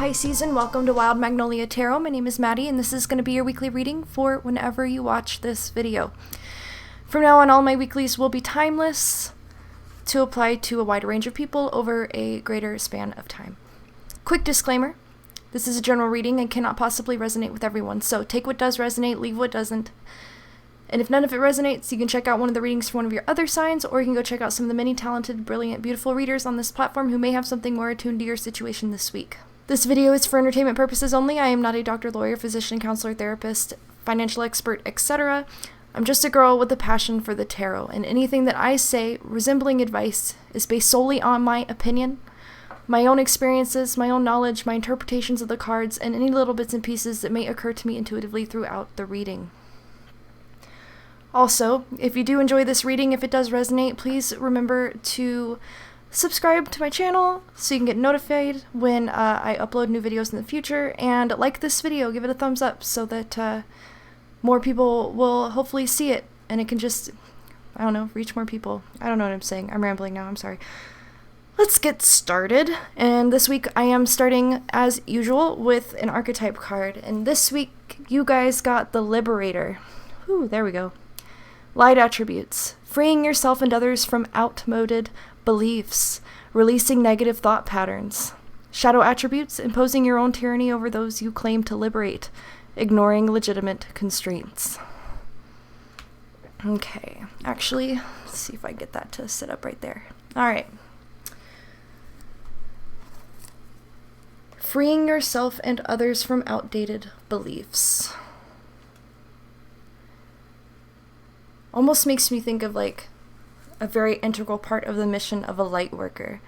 Pisces, and welcome to Wild Magnolia Tarot. My name is Maddie, and this is going to be your weekly reading for whenever you watch this video. From now on, all my weeklies will be timeless to apply to a wider range of people over a greater span of time. Quick disclaimer, this is a general reading and cannot possibly resonate with everyone, so take what does resonate, leave what doesn't. And if none of it resonates, you can check out one of the readings for one of your other signs, or you can go check out some of the many talented, brilliant, beautiful readers on this platform who may have something more attuned to your situation this week. This video is for entertainment purposes only. I am not a doctor, lawyer, physician, counselor, therapist, financial expert, etc. I'm just a girl with a passion for the tarot, and anything that I say resembling advice is based solely on my opinion, my own experiences, my own knowledge, my interpretations of the cards, and any little bits and pieces that may occur to me intuitively throughout the reading. Also, if you do enjoy this reading, if it does resonate, please remember to subscribe to my channel so you can get notified when I upload new videos in the future, and like this video, give it a thumbs up so that more people will hopefully see it and it can just, I don't know, reach more people. I don't know what I'm saying. I'm rambling now. I'm sorry. Let's get started. And this week I am starting as usual with an archetype card, and this week you guys got the Liberator. Ooh, there we go. Light attributes: freeing yourself and others from outmoded beliefs, releasing negative thought patterns. Shadow attributes: imposing your own tyranny over those you claim to liberate, ignoring legitimate constraints. Okay, actually, let's see if I get that to sit up right there. All right. Freeing yourself and others from outdated beliefs. Almost makes me think of like a very integral part of the mission of a light worker,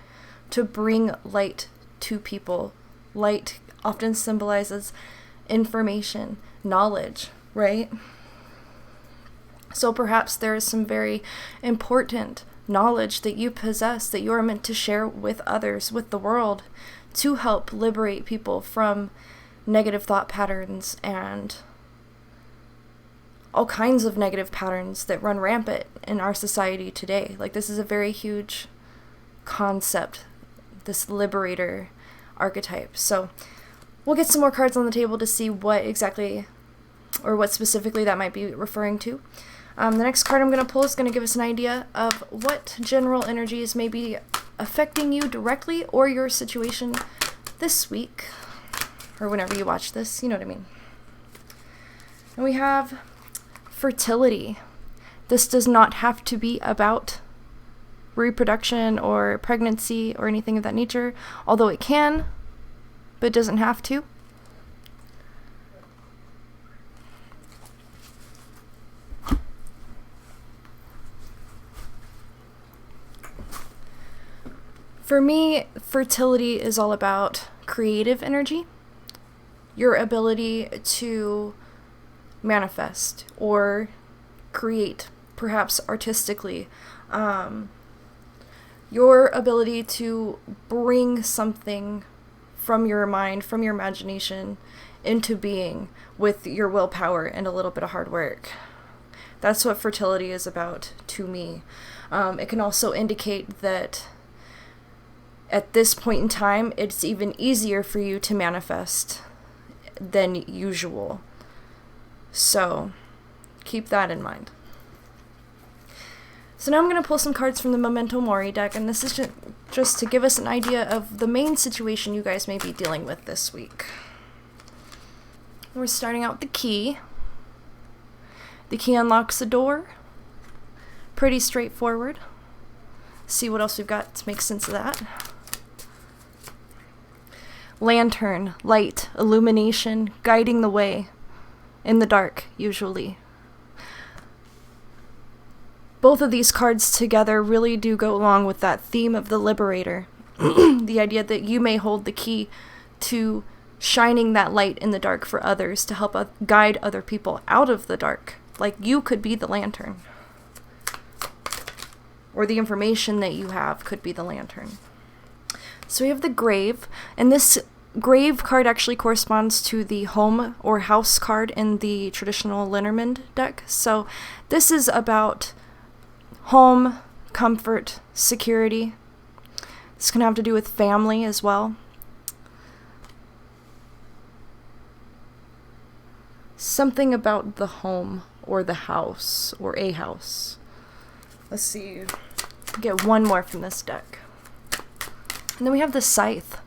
to bring light to people. Light often symbolizes information, knowledge, right? So perhaps there is some very important knowledge that you possess that you are meant to share with others, with the world, to help liberate people from negative thought patterns and all kinds of negative patterns that run rampant in our society today. Like, this is a very huge concept, this liberator archetype. So we'll get some more cards on the table to see what exactly or what specifically that might be referring to. The next card I'm going to pull is going to give us an idea of what general energies may be affecting you directly or your situation this week, or whenever you watch this, you know what I mean. And we have fertility. This does not have to be about reproduction or pregnancy or anything of that nature, although it can, but it doesn't have to. For me, fertility is all about creative energy, your ability to manifest or create, perhaps artistically, your ability to bring something from your mind, from your imagination, into being with your willpower and a little bit of hard work. That's what fertility is about to me. It can also indicate that at this point in time, it's even easier for you to manifest than usual. So keep that in mind. So now I'm going to pull some cards from the Memento Mori deck, and this is just to give us an idea of the main situation you guys may be dealing with this week. We're starting out with the key. The key unlocks a door. Pretty straightforward. See what else we've got to make sense of that. Lantern, light, illumination, guiding the way in the dark, usually. Both of these cards together really do go along with that theme of the Liberator. The idea that you may hold the key to shining that light in the dark for others, to help guide other people out of the dark. Like, you could be the lantern. Or the information that you have could be the lantern. So we have the Grave, and this Grave card actually corresponds to the Home or House card in the traditional Lenormand deck. So this is about home, comfort, security. This can have to do with family as well. something about the home or the house or a house. Let's see. Get one more from this deck. And then we have the Scythe,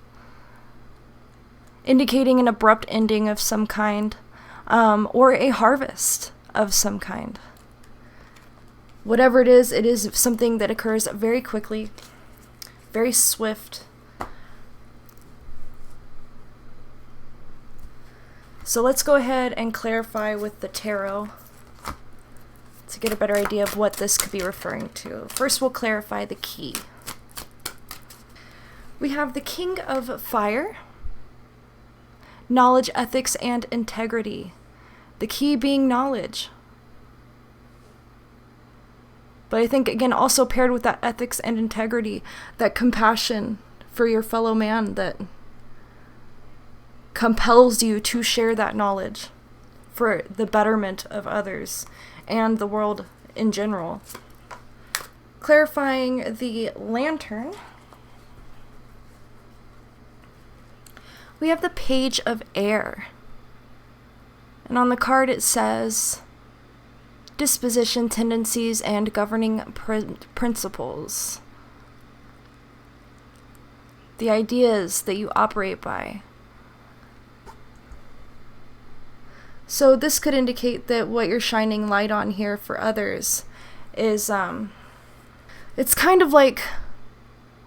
indicating an abrupt ending of some kind, or a harvest of some kind. Whatever it is something that occurs very quickly, very swift. So let's go ahead and clarify with the tarot to get a better idea of what this could be referring to. First, we'll clarify the key. We have the King of Fire, knowledge, ethics, and integrity. The key being knowledge. But I think, again, also paired with that ethics and integrity, that compassion for your fellow man that compels you to share that knowledge for the betterment of others and the world in general. Clarifying the Lantern, we have the Page of Air. And on the card it says, disposition, tendencies, and governing principles. The ideas that you operate by. So this could indicate that what you're shining light on here for others is, it's kind of like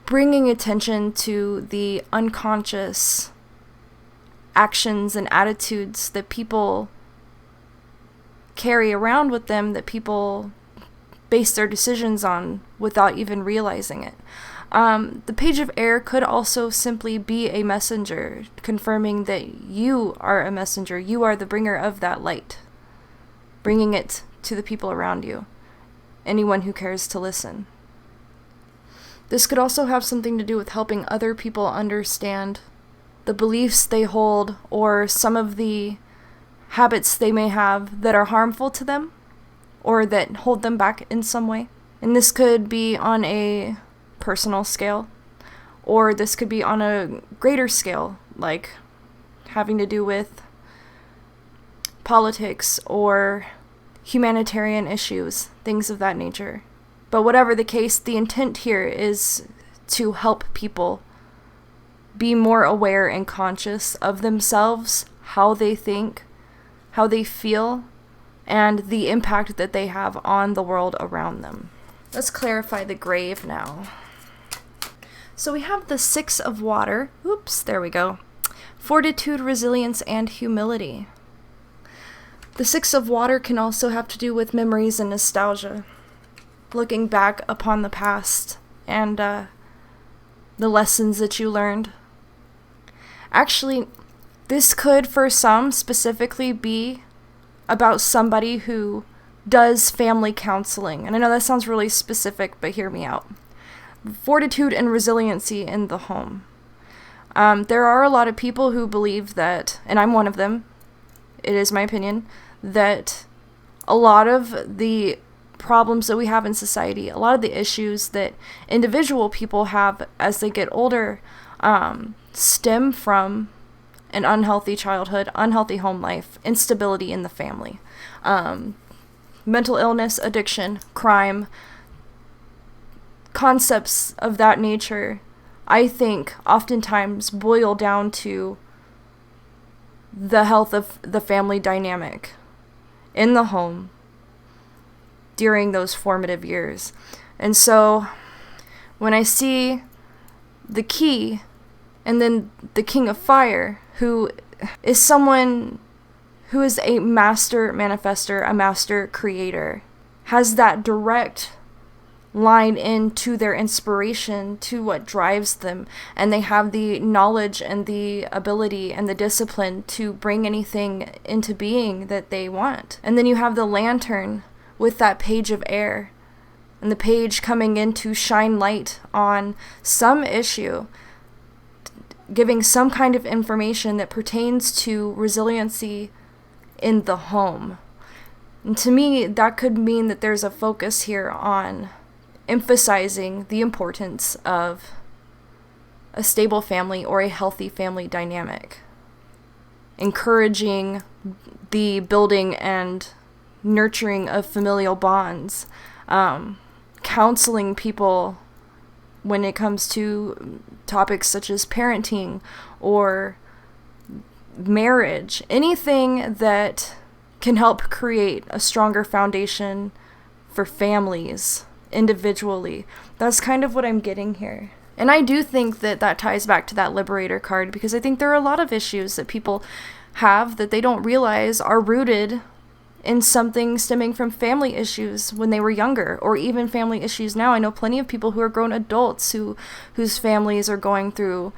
bringing attention to the unconscious actions and attitudes that people carry around with them, that people base their decisions on without even realizing it. The Page of Air could also simply be a messenger, confirming that you are a messenger. You are the bringer of that light, bringing it to the people around you, anyone who cares to listen. This could also have something to do with helping other people understand the beliefs they hold or some of the habits they may have that are harmful to them or that hold them back in some way. And this could be on a personal scale, or this could be on a greater scale, like having to do with politics or humanitarian issues, things of that nature. But whatever the case, the intent here is to help people be more aware and conscious of themselves, how they think, how they feel, and the impact that they have on the world around them. Let's clarify the Grave now. So we have the Six of Water. Oops, there we go. Fortitude, resilience, and humility. The Six of Water can also have to do with memories and nostalgia. Looking back upon the past and the lessons that you learned. Actually, this could, for some, specifically be about somebody who does family counseling. And I know that sounds really specific, but hear me out. Fortitude and resiliency in the home. There are a lot of people who believe that, and I'm one of them, it is my opinion, that a lot of the problems that we have in society, a lot of the issues that individual people have as they get older, stem from an unhealthy childhood, unhealthy home life, instability in the family, mental illness, addiction, crime, concepts of that nature, I think oftentimes boil down to the health of the family dynamic in the home during those formative years. And so when I see the Key and then the King of Fire, who is someone who is a master manifester, a master creator, has that direct line into their inspiration, to what drives them, and they have the knowledge and the ability and the discipline to bring anything into being that they want. And then you have the Lantern with that Page of Air, and the page coming in to shine light on some issue, giving some kind of information that pertains to resiliency in the home. And to me, that could mean that there's a focus here on emphasizing the importance of a stable family or a healthy family dynamic, encouraging the building and nurturing of familial bonds, counseling people when it comes to topics such as parenting or marriage, anything that can help create a stronger foundation for families individually. That's kind of what I'm getting here. And I do think that that ties back to that Liberator card, because I think there are a lot of issues that people have that they don't realize are rooted in something stemming from family issues when they were younger, or even family issues now. I know plenty of people who are grown adults whose families are going through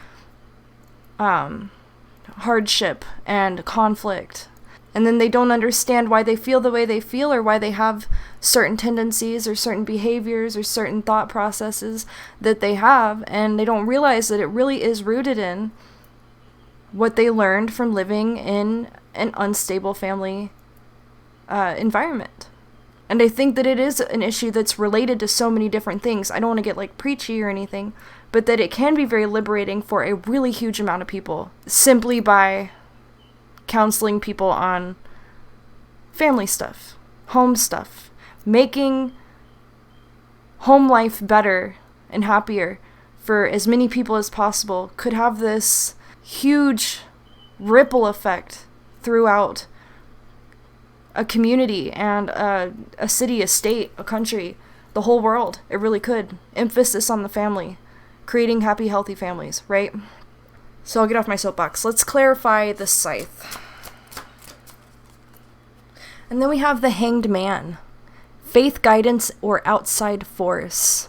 hardship and conflict, and then they don't understand why they feel the way they feel, or why they have certain tendencies or certain behaviors or certain thought processes that they have, and they don't realize that it really is rooted in what they learned from living in an unstable family environment. And I think that it is an issue that's related to so many different things. I don't want to get like preachy or anything, but that it can be very liberating for a really huge amount of people simply by counseling people on family stuff, home stuff, making home life better and happier for as many people as possible could have this huge ripple effect throughout a community and a city, a state, a country, the whole world. It really could. Emphasis on the family, creating happy, healthy families, right? So I'll get off my soapbox. Let's clarify the scythe. And then we have the Hanged Man. Faith, guidance, or outside force.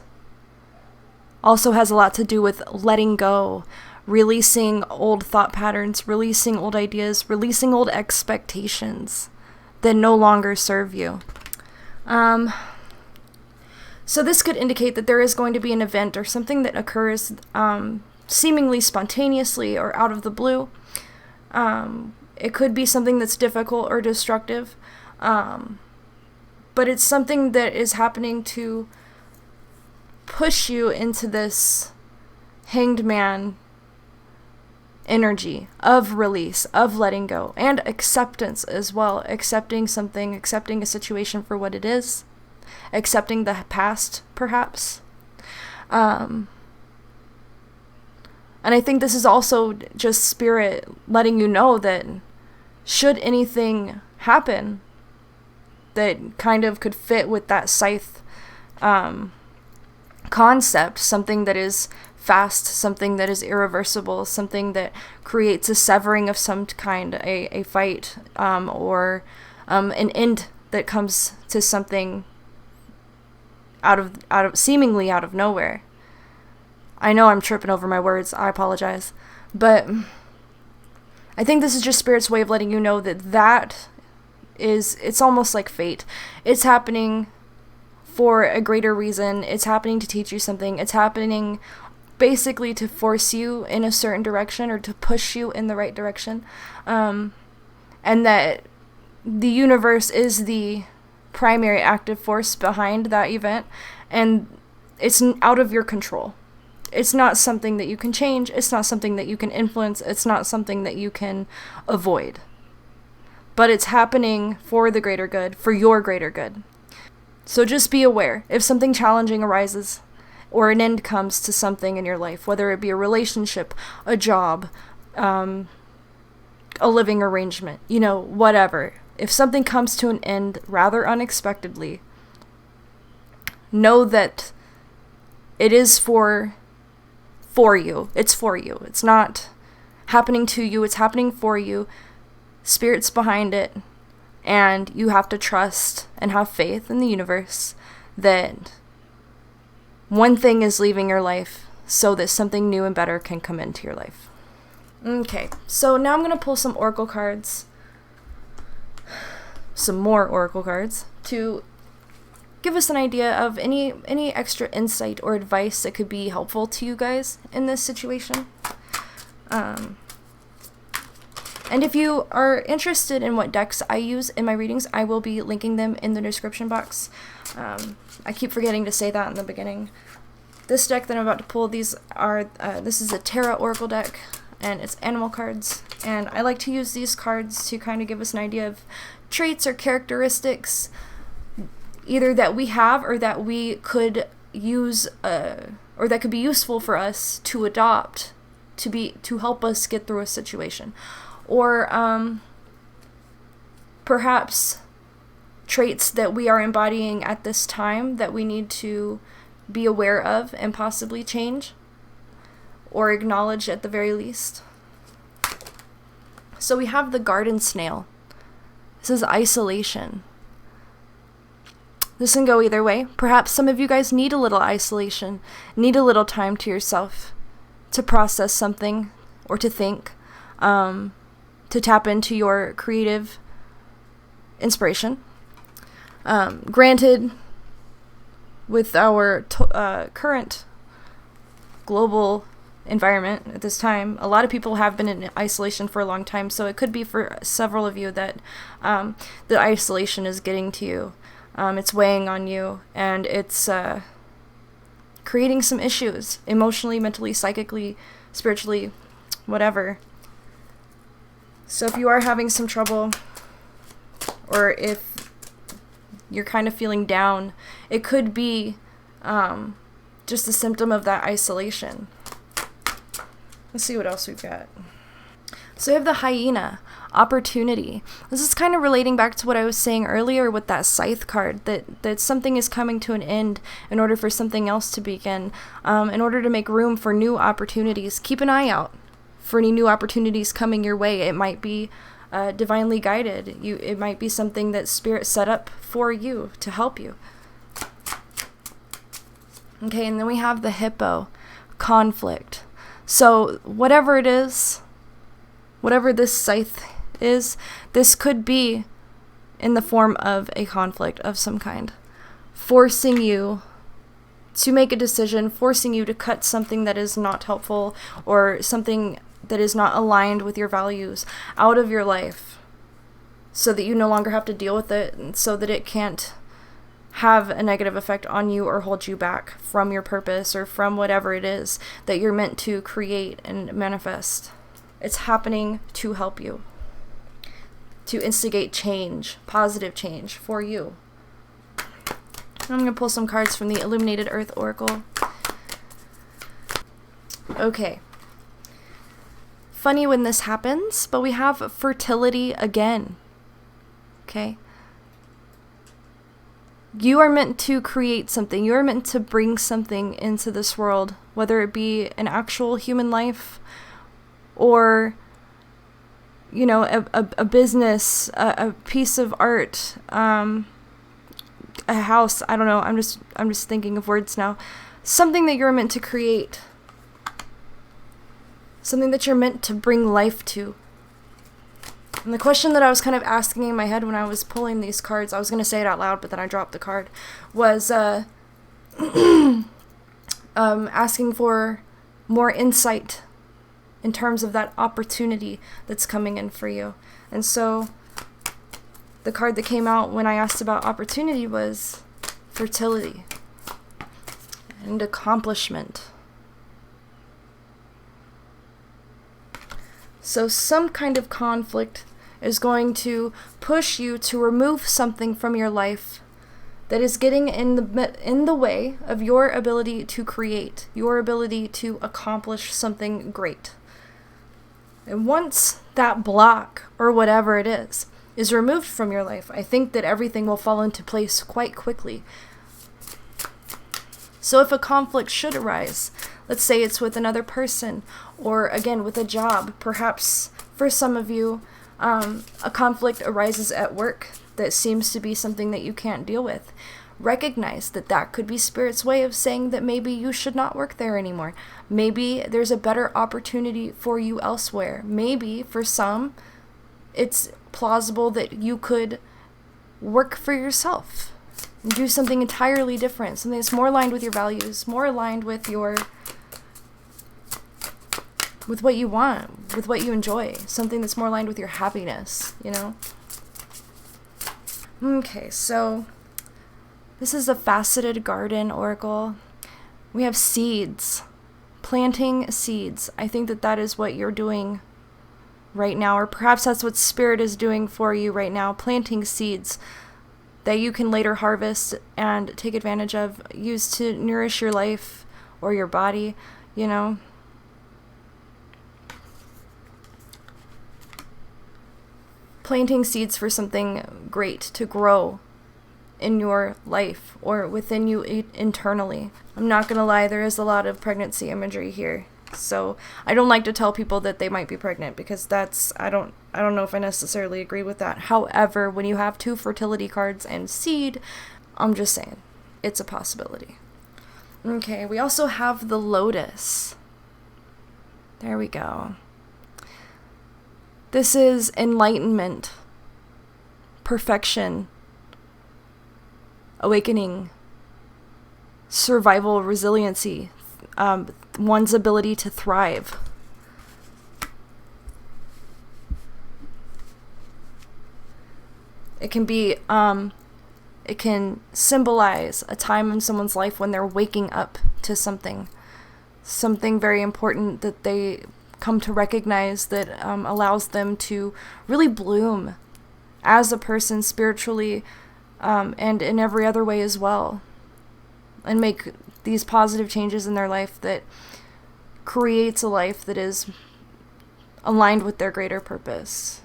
Also has a lot to do with letting go, releasing old thought patterns, releasing old ideas, releasing old expectations that no longer serve you. So this could indicate that there is going to be an event or something that occurs seemingly spontaneously or out of the blue. It could be something that's difficult or destructive, but it's something that is happening to push you into this Hanged Man energy of release, of letting go, and acceptance as well. Accepting something, accepting a situation for what it is, accepting the past, perhaps. And I think this is also just spirit letting you know that should anything happen that kind of could fit with that scythe concept, something that is fast, something that is irreversible, something that creates a severing of some kind, a fight, or an end that comes to something out of seemingly out of nowhere. I know I'm tripping over my words, I apologize, but I think this is just Spirit's way of letting you know that it's almost like fate. It's happening for a greater reason. It's happening to teach you something. It's happening basically to force you in a certain direction, or to push you in the right direction. And that the universe is the primary active force behind that event, and it's out of your control. It's not something that you can change. It's not something that you can influence. It's not something that you can avoid. But it's happening for the greater good, for your greater good. So just be aware. If something challenging arises, or an end comes to something in your life, whether it be a relationship, a job, a living arrangement, whatever. If something comes to an end rather unexpectedly, know that it is for you. It's for you. It's not happening to you. It's happening for you. Spirit's behind it. And you have to trust and have faith in the universe that one thing is leaving your life so that something new and better can come into your life. Okay, so now I'm going to pull some oracle cards. Some more oracle cards to give us an idea of any extra insight or advice that could be helpful to you guys in this situation. And if you are interested in what decks I use in my readings, I will be linking them in the description box. I keep forgetting to say that in the beginning. This deck that I'm about to pull, this is a Terra Oracle deck. and it's animal cards. And I like to use these cards to kind of give us an idea of traits or characteristics either that we have or that we could use, or that could be useful for us to adopt to help us get through a situation. Or perhaps traits that we are embodying at this time that we need to be aware of and possibly change or acknowledge at the very least. So we have the garden snail. This is isolation. This can go either way. Perhaps some of you guys need a little isolation, need a little time to yourself to process something or to think, to tap into your creative inspiration. Granted, with our current global environment at this time, a lot of people have been in isolation for a long time, so it could be for several of you that the isolation is getting to you. It's weighing on you, and it's creating some issues emotionally, mentally, psychically, spiritually, whatever. So if you are having some trouble, or if you're kind of feeling down, it could be just a symptom of that isolation. Let's see what else we've got. So we have the hyena, opportunity. This is kind of relating back to what I was saying earlier with that scythe card, that something is coming to an end in order for something else to begin, in order to make room for new opportunities. Keep an eye out for any new opportunities coming your way. It might be divinely guided. It might be something that Spirit set up for you to help you. Okay, and then we have the hippo, conflict. So whatever it is, whatever this scythe is, this could be in the form of a conflict of some kind, forcing you to make a decision, forcing you to cut something that is not helpful or something that is not aligned with your values out of your life so that you no longer have to deal with it, and so that it can't have a negative effect on you or hold you back from your purpose or from whatever it is that you're meant to create and manifest. It's happening to help you, to instigate change, positive change for you. I'm going to pull some cards from the Illuminated Earth Oracle. Okay. Funny when this happens, but we have fertility again. Okay? You are meant to create something. You are meant to bring something into this world, whether it be an actual human life or, you know, a business, a piece of art, a house. I don't know. I'm just thinking of words now. Something that you're meant to create. Something that you're meant to bring life to. And the question that I was kind of asking in my head when I was pulling these cards, I was going to say it out loud, but then I dropped the card, was asking for more insight in terms of that opportunity that's coming in for you. And so the card that came out when I asked about opportunity was fertility and accomplishment. So some kind of conflict is going to push you to remove something from your life that is getting in the way of your ability to create, your ability to accomplish something great. And once that block, or whatever it is removed from your life, I think that everything will fall into place quite quickly. So if a conflict should arise, let's say it's with another person, or again with a job, perhaps for some of you, a conflict arises at work that seems to be something that you can't deal with. Recognize that that could be Spirit's way of saying that maybe you should not work there anymore. Maybe there's a better opportunity for you elsewhere. Maybe for some, it's plausible that you could work for yourself and do something entirely different, something that's more aligned with your values, more aligned with with what you want, with what you enjoy, something that's more aligned with your happiness, you know? Okay, so this is a faceted garden oracle. We have seeds, planting seeds. I think that that is what you're doing right now, or perhaps that's what Spirit is doing for you right now, planting seeds that you can later harvest and take advantage of, use to nourish your life or your body, you know. Planting seeds for something great to grow in your life or within you internally. I'm not gonna lie, there is a lot of pregnancy imagery here. So I don't like to tell people that they might be pregnant, because that's, I don't know if I necessarily agree with that. However, when you have 2 fertility cards and seed, I'm just saying, it's a possibility. Okay, we also have the Lotus. There we go. This is enlightenment, perfection, awakening, survival, resiliency, one's ability to thrive. It can be, it can symbolize a time in someone's life when they're waking up to something very important that they come to recognize, that allows them to really bloom as a person spiritually, and in every other way as well, and make these positive changes in their life that creates a life that is aligned with their greater purpose.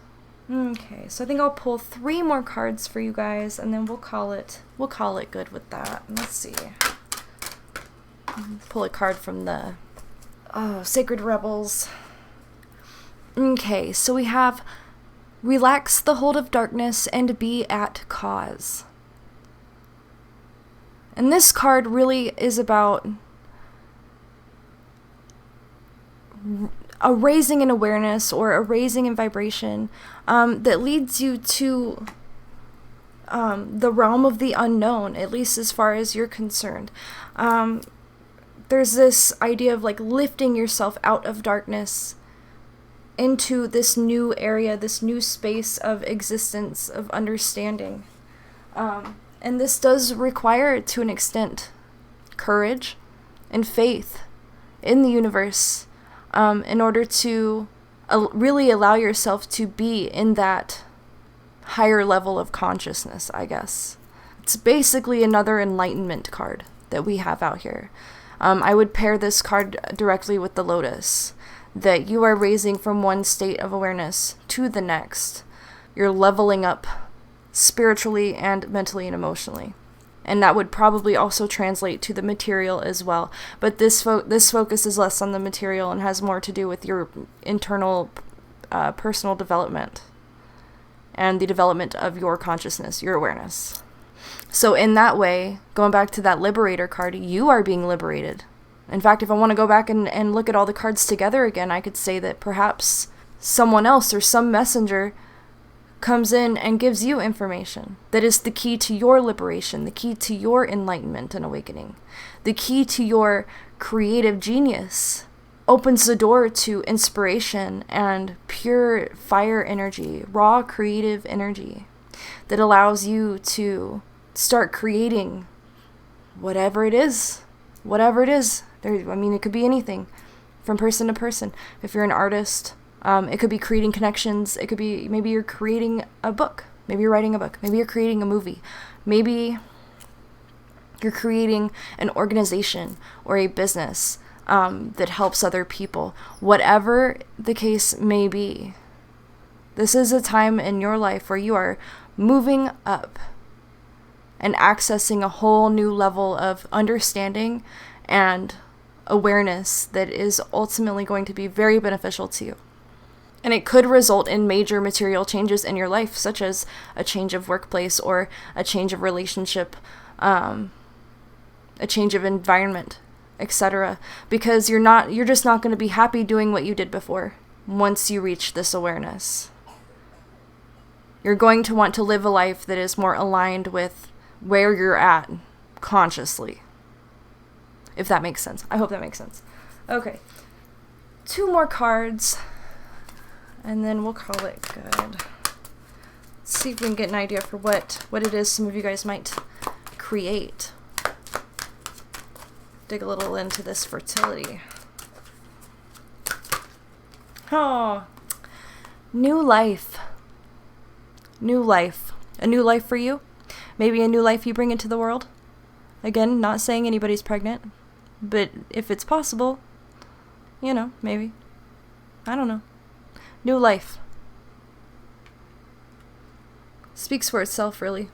Okay, so I think I'll pull 3 more cards for you guys, and then we'll call it good with that. Let's see. Pull a card from the Sacred Rebels. Okay, so we have relax the hold of darkness and be at cause. And this card really is about a raising in awareness, or a raising in vibration, that leads you to the realm of the unknown, at least as far as you're concerned. There's this idea of like lifting yourself out of darkness into this new area, this new space of existence, of understanding. And this does require, to an extent, courage and faith in the universe, in order to really allow yourself to be in that higher level of consciousness, I guess. It's basically another enlightenment card that we have out here. I would pair this card directly with the Lotus, that you are raising from one state of awareness to the next. You're leveling up spiritually and mentally and emotionally. And that would probably also translate to the material as well. But this focus is less on the material and has more to do with your internal personal development and the development of your consciousness, your awareness. So in that way, going back to that Liberator card, you are being liberated. In fact, if I want to go back and look at all the cards together again, I could say that perhaps someone else or some messenger comes in and gives you information that is the key to your liberation, the key to your enlightenment and awakening, the key to your creative genius, opens the door to inspiration and pure fire energy, raw creative energy that allows you to start creating whatever it is. It could be anything from person to person. If you're an artist, it could be creating connections. It could be, maybe you're creating a book. Maybe you're writing a book. Maybe you're creating a movie. Maybe you're creating an organization or a business that helps other people. Whatever the case may be, this is a time in your life where you are moving up and accessing a whole new level of understanding and awareness that is ultimately going to be very beneficial to you. And it could result in major material changes in your life, such as a change of workplace or a change of relationship, a change of environment, etc. Because you're just not going to be happy doing what you did before once you reach this awareness. You're going to want to live a life that is more aligned with where you're at consciously. If that makes sense. I hope that makes sense. Okay. 2 more cards, and then we'll call it good. Let's see if we can get an idea for what it is some of you guys might create. Dig a little into this fertility. Oh, new life. New life. A new life for you. Maybe a new life you bring into the world. Again, not saying anybody's pregnant, but if it's possible, you know, maybe. I don't know. New life. Speaks for itself, really.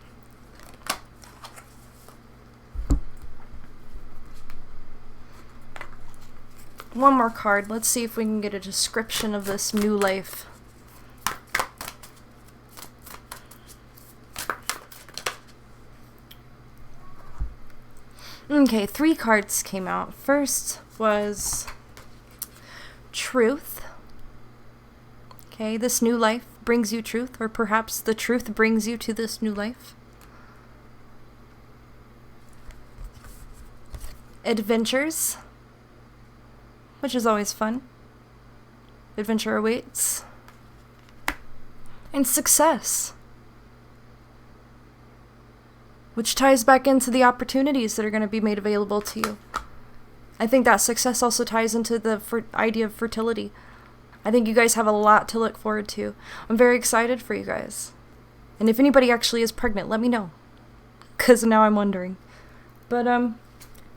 One more card. Let's see if we can get a description of this new life. Okay, 3 cards came out. First was truth. Okay, this new life brings you truth, or perhaps the truth brings you to this new life. Adventures, which is always fun. Adventure awaits. And success, which ties back into the opportunities that are going to be made available to you. I think that success also ties into the idea of fertility. I think you guys have a lot to look forward to. I'm very excited for you guys. And if anybody actually is pregnant, let me know, because now I'm wondering. But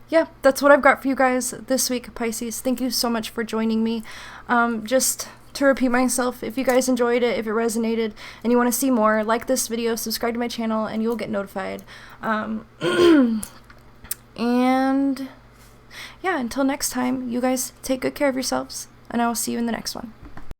yeah, that's what I've got for you guys this week, Pisces. Thank you so much for joining me. Just to repeat myself, if you guys enjoyed it, if it resonated, and you want to see more, like this video, subscribe to my channel, and you'll get notified. And yeah, until next time, you guys take good care of yourselves, and I will see you in the next one.